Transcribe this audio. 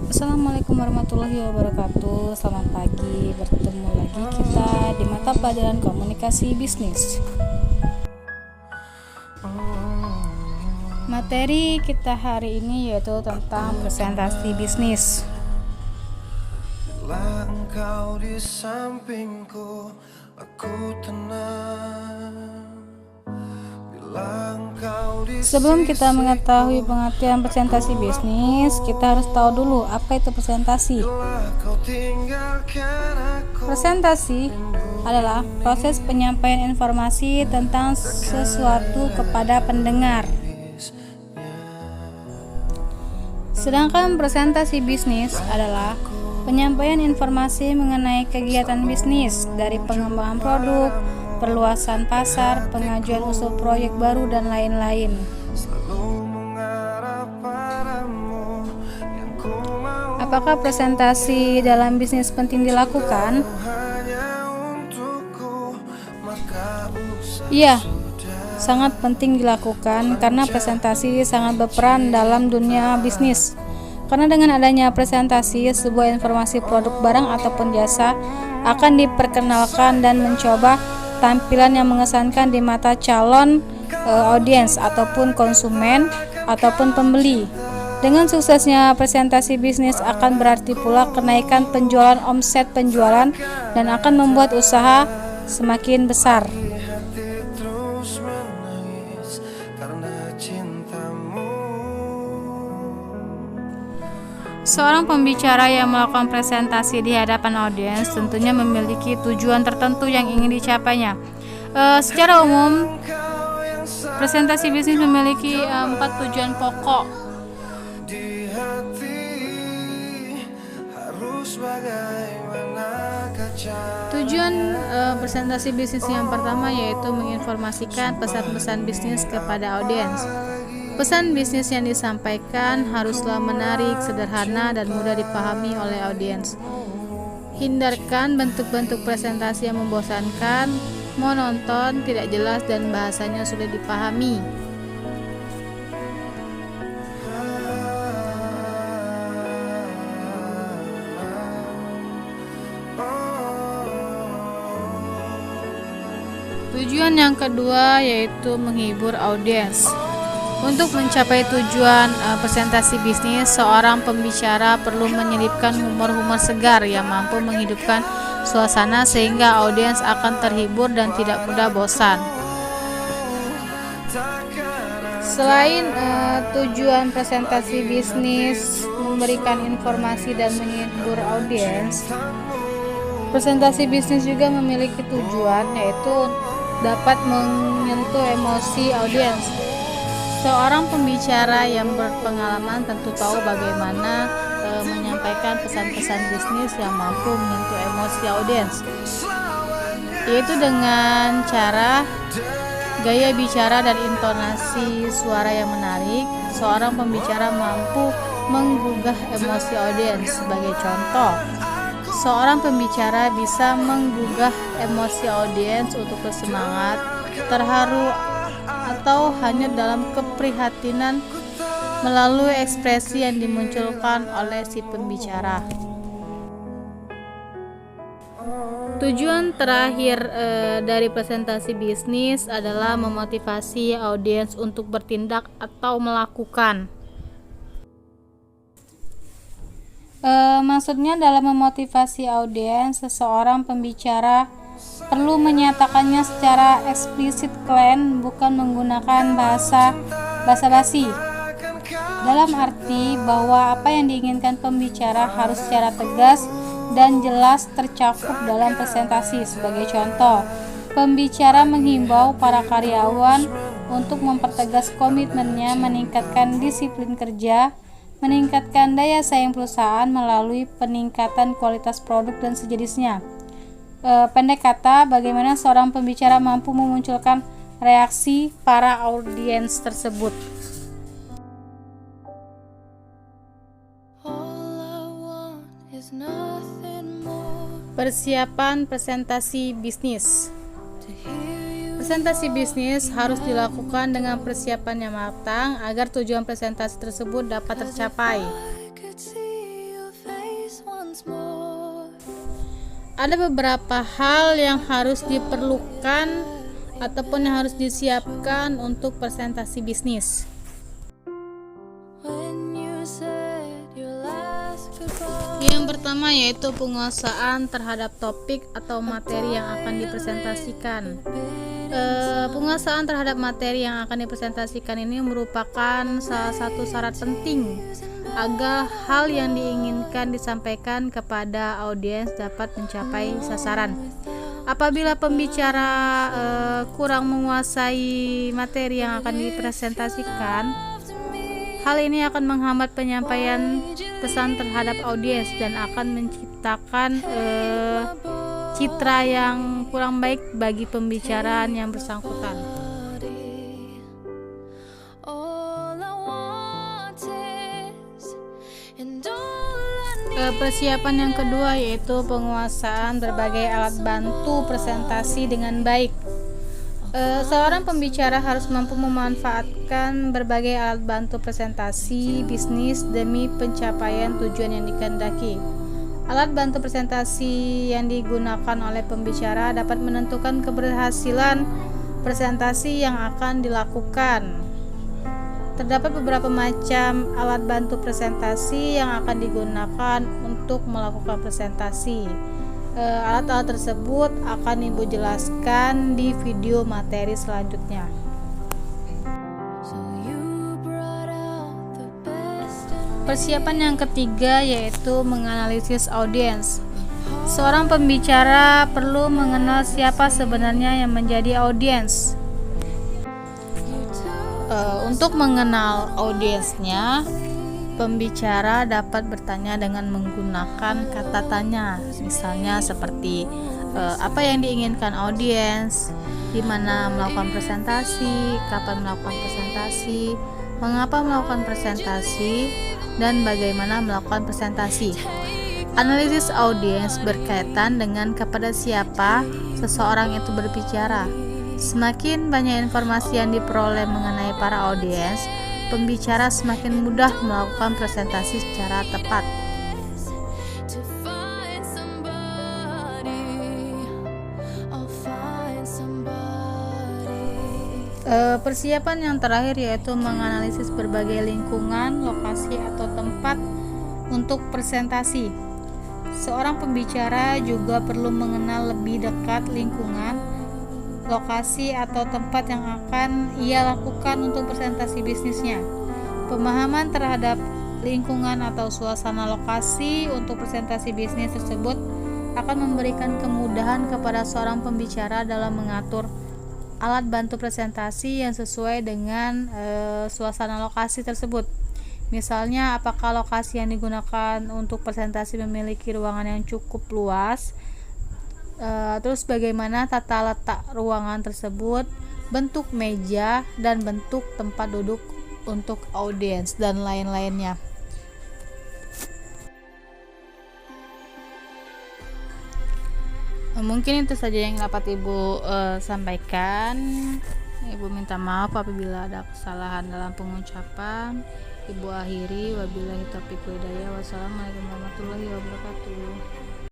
Assalamualaikum warahmatullahi wabarakatuh. Selamat pagi, bertemu lagi kita di mata pelajaran komunikasi bisnis. Materi kita hari ini yaitu tentang presentasi bisnis. Bila engkau di sampingku, aku tenang. Bila engkau di Sebelum kita mengetahui pengertian presentasi bisnis, kita harus tahu dulu apa itu presentasi. kau tinggalkan aku. Presentasi adalah proses penyampaian informasi tentang sesuatu kepada pendengar. Sedangkan presentasi bisnis adalah penyampaian informasi mengenai kegiatan bisnis dari pengembangan produk, perluasan pasar, pengajuan usul proyek baru, dan lain-lain. Selalu mengarah padamu yang ku mau Apakah presentasi dalam bisnis penting dilakukan? hanya untukku, maka usah Iya, sangat penting dilakukan karena presentasi sangat berperan dalam dunia bisnis. Karena dengan adanya presentasi, sebuah informasi produk barang ataupun jasa akan diperkenalkan dan mencoba tampilan yang mengesankan di mata calon audiens ataupun konsumen ataupun pembeli. Dengan suksesnya presentasi bisnis akan berarti pula kenaikan penjualan, omset penjualan, dan akan membuat usaha semakin besar. hati terus menangis karena cintamu. Seorang pembicara yang melakukan presentasi di hadapan audiens tentunya memiliki tujuan tertentu yang ingin dicapainya. Secara umum, presentasi bisnis memiliki 4 tujuan pokok. Di hati harus bagaimana kaca. Tujuan presentasi bisnis yang pertama yaitu menginformasikan pesan-pesan bisnis kepada audiens. Pesan bisnis yang disampaikan haruslah menarik, sederhana, dan mudah dipahami oleh audiens. Hindarkan bentuk-bentuk presentasi yang membosankan, monoton, tidak jelas, dan bahasanya sulit dipahami. Tujuan yang kedua yaitu menghibur audiens. Untuk mencapai tujuan presentasi bisnis, seorang pembicara perlu menyelipkan humor-humor segar yang mampu menghidupkan suasana sehingga audiens akan terhibur dan tidak mudah bosan. Selain tujuan presentasi bisnis memberikan informasi dan menghibur audiens, presentasi bisnis juga memiliki tujuan yaitu dapat menyentuh emosi audiens. Seorang pembicara yang berpengalaman tentu tahu bagaimana menyampaikan pesan-pesan bisnis yang mampu menyentuh emosi audiens, yaitu dengan cara gaya bicara dan intonasi suara yang menarik. Seorang pembicara mampu menggugah emosi audiens. Sebagai contoh, seorang pembicara bisa menggugah emosi audiens untuk bersemangat, terharu, atau hanya dalam keprihatinan melalui ekspresi yang dimunculkan oleh si pembicara. Tujuan terakhir dari presentasi bisnis adalah memotivasi audiens untuk bertindak atau melakukan. Maksudnya dalam memotivasi audiens, seseorang pembicara perlu menyatakannya secara eksplisit klan, bukan menggunakan bahasa basa-basi. Dalam arti bahwa apa yang diinginkan pembicara harus secara tegas dan jelas tercakup dalam presentasi. Sebagai contoh, pembicara menghimbau para karyawan untuk mempertegas komitmennya, meningkatkan disiplin kerja, meningkatkan daya saing perusahaan melalui peningkatan kualitas produk dan sejenisnya. Pendek kata, bagaimana seorang pembicara mampu memunculkan reaksi para audiens tersebut. Persiapan presentasi bisnis. Presentasi bisnis harus dilakukan dengan persiapan yang matang agar tujuan presentasi tersebut dapat tercapai. see your face once more. Ada beberapa hal yang harus diperlukan ataupun yang harus disiapkan untuk presentasi bisnis. When you said your last goodbye. Yang pertama yaitu penguasaan terhadap topik atau materi yang akan dipresentasikan. Penguasaan terhadap materi yang akan dipresentasikan ini merupakan salah satu syarat penting agar hal yang diinginkan disampaikan kepada audiens dapat mencapai sasaran. Apabila pembicara kurang menguasai materi yang akan dipresentasikan, hal ini akan menghambat penyampaian pesan terhadap audiens dan akan menciptakan citra yang kurang baik bagi pembicaraan yang bersangkutan. Persiapan yang kedua yaitu penguasaan berbagai alat bantu presentasi dengan baik. Seorang pembicara harus mampu memanfaatkan berbagai alat bantu presentasi bisnis demi pencapaian tujuan yang dikehendaki. Alat bantu presentasi yang digunakan oleh pembicara dapat menentukan keberhasilan presentasi yang akan dilakukan. Terdapat beberapa macam alat bantu presentasi yang akan digunakan untuk melakukan presentasi. Alat-alat tersebut akan Ibu jelaskan di video materi selanjutnya. Persiapan yang ketiga yaitu menganalisis audiens. Seorang pembicara perlu mengenal siapa sebenarnya yang menjadi audiens. Untuk mengenal audiensnya, pembicara dapat bertanya dengan menggunakan kata tanya, misalnya seperti apa yang diinginkan audiens, di mana melakukan presentasi, kapan melakukan presentasi, mengapa melakukan presentasi, dan bagaimana melakukan presentasi. Analisis audiens berkaitan dengan kepada siapa seseorang itu berbicara. Semakin banyak informasi yang diperoleh mengenai para audiens, pembicara semakin mudah melakukan presentasi secara tepat. Persiapan yang terakhir yaitu menganalisis berbagai lingkungan, lokasi atau tempat untuk presentasi. Seorang pembicara juga perlu mengenal lebih dekat lingkungan, lokasi atau tempat yang akan ia lakukan untuk presentasi bisnisnya. Pemahaman terhadap lingkungan atau suasana lokasi untuk presentasi bisnis tersebut akan memberikan kemudahan kepada seorang pembicara dalam mengatur alat bantu presentasi yang sesuai dengan suasana lokasi tersebut. Misalnya, apakah lokasi yang digunakan untuk presentasi memiliki ruangan yang cukup luas, terus bagaimana tata letak ruangan tersebut, bentuk meja dan bentuk tempat duduk untuk audiens dan lain-lainnya. Mungkin itu saja yang dapat Ibu sampaikan. Ibu minta maaf apabila ada kesalahan dalam pengucapan. Ibu akhiri, wabillahi taufiq wal hidayah. Wassalamualaikum warahmatullahi wabarakatuh.